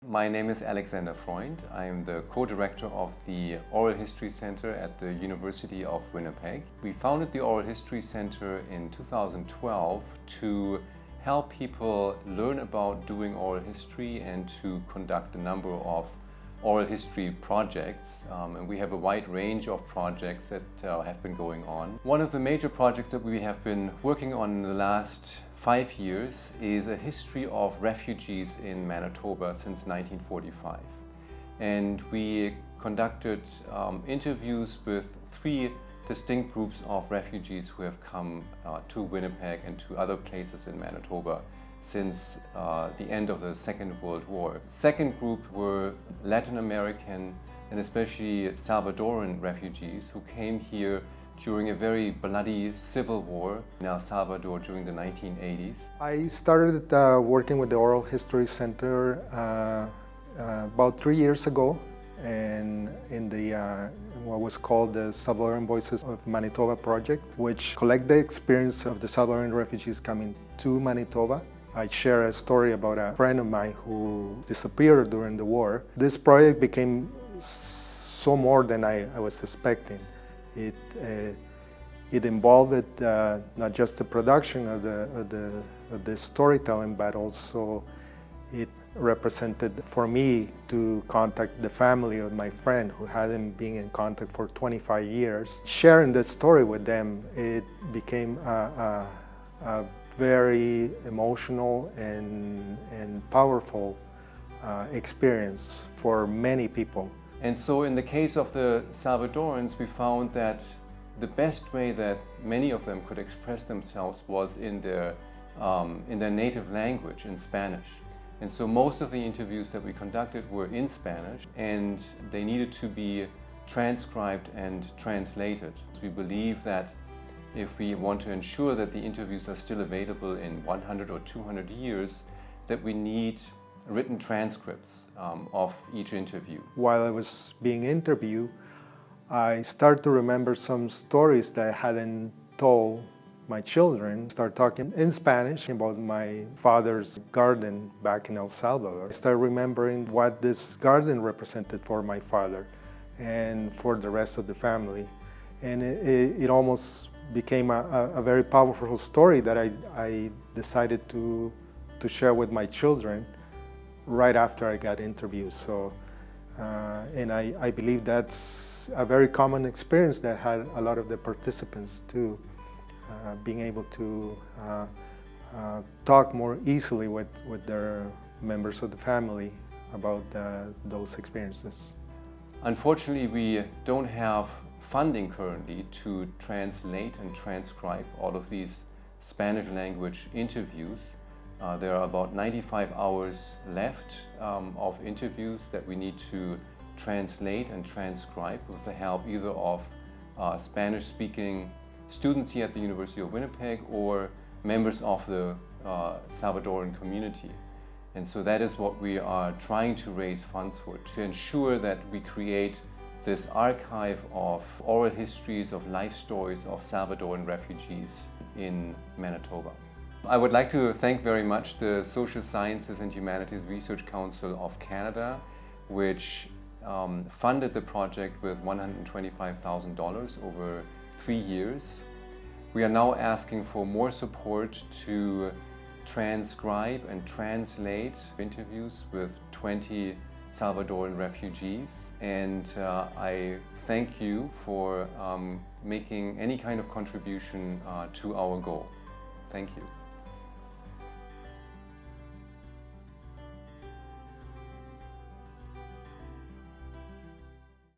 My name is Alexander Freund. I am the co-director of the Oral History Center at the University of Winnipeg. We founded the Oral History Center in 2012 to help people learn about doing oral history and to conduct a number of oral history projects. And we have a wide range of projects that have been going on. One of the major projects that we have been working on in the last 5 years is a history of refugees in Manitoba since 1945. And we conducted interviews with 3 distinct groups of refugees who have come to Winnipeg and to other places in Manitoba since the end of the Second World War. Second group were Latin American and especially Salvadoran refugees who came here during a very bloody civil war in El Salvador during the 1980s. I started working with the Oral History Center about 3 years ago, and in the what was called the Salvadoran Voices of Manitoba project, which collect the experience of the Salvadoran refugees coming to Manitoba. I share a story about a friend of mine who disappeared during the war. This project became so more than I was expecting. It involved not just the production of the storytelling, but also it represented for me to contact the family of my friend who hadn't been in contact for 25 years. Sharing the story with them, it became a very emotional and powerful experience for many people. And so in the case of the Salvadorans, we found that the best way that many of them could express themselves was in their native language, in Spanish. And so most of the interviews that we conducted were in Spanish, and they needed to be transcribed and translated. We believe that if we want to ensure that the interviews are still available in 100 or 200 years, that we need written transcripts of each interview. While I was being interviewed, I started to remember some stories that I hadn't told my children. Start talking in Spanish about my father's garden back in El Salvador. I started remembering what this garden represented for my father and for the rest of the family. And it almost became a very powerful story that I decided to share with my children right after I got interviewed. So, and I believe that's a very common experience that had a lot of the participants too, being able to talk more easily with their members of the family about those experiences. Unfortunately, we don't have funding currently to translate and transcribe all of these Spanish language interviews. There are about 95 hours left of interviews that we need to translate and transcribe with the help either of Spanish-speaking students here at the University of Winnipeg or members of the Salvadoran community. And so that is what we are trying to raise funds for, to ensure that we create this archive of oral histories, of life stories of Salvadoran refugees in Manitoba. I would like to thank very much the Social Sciences and Humanities Research Council of Canada, which funded the project with $125,000 over 3 years. We are now asking for more support to transcribe and translate interviews with 20 Salvadoran refugees. And I thank you for making any kind of contribution to our goal. Thank you.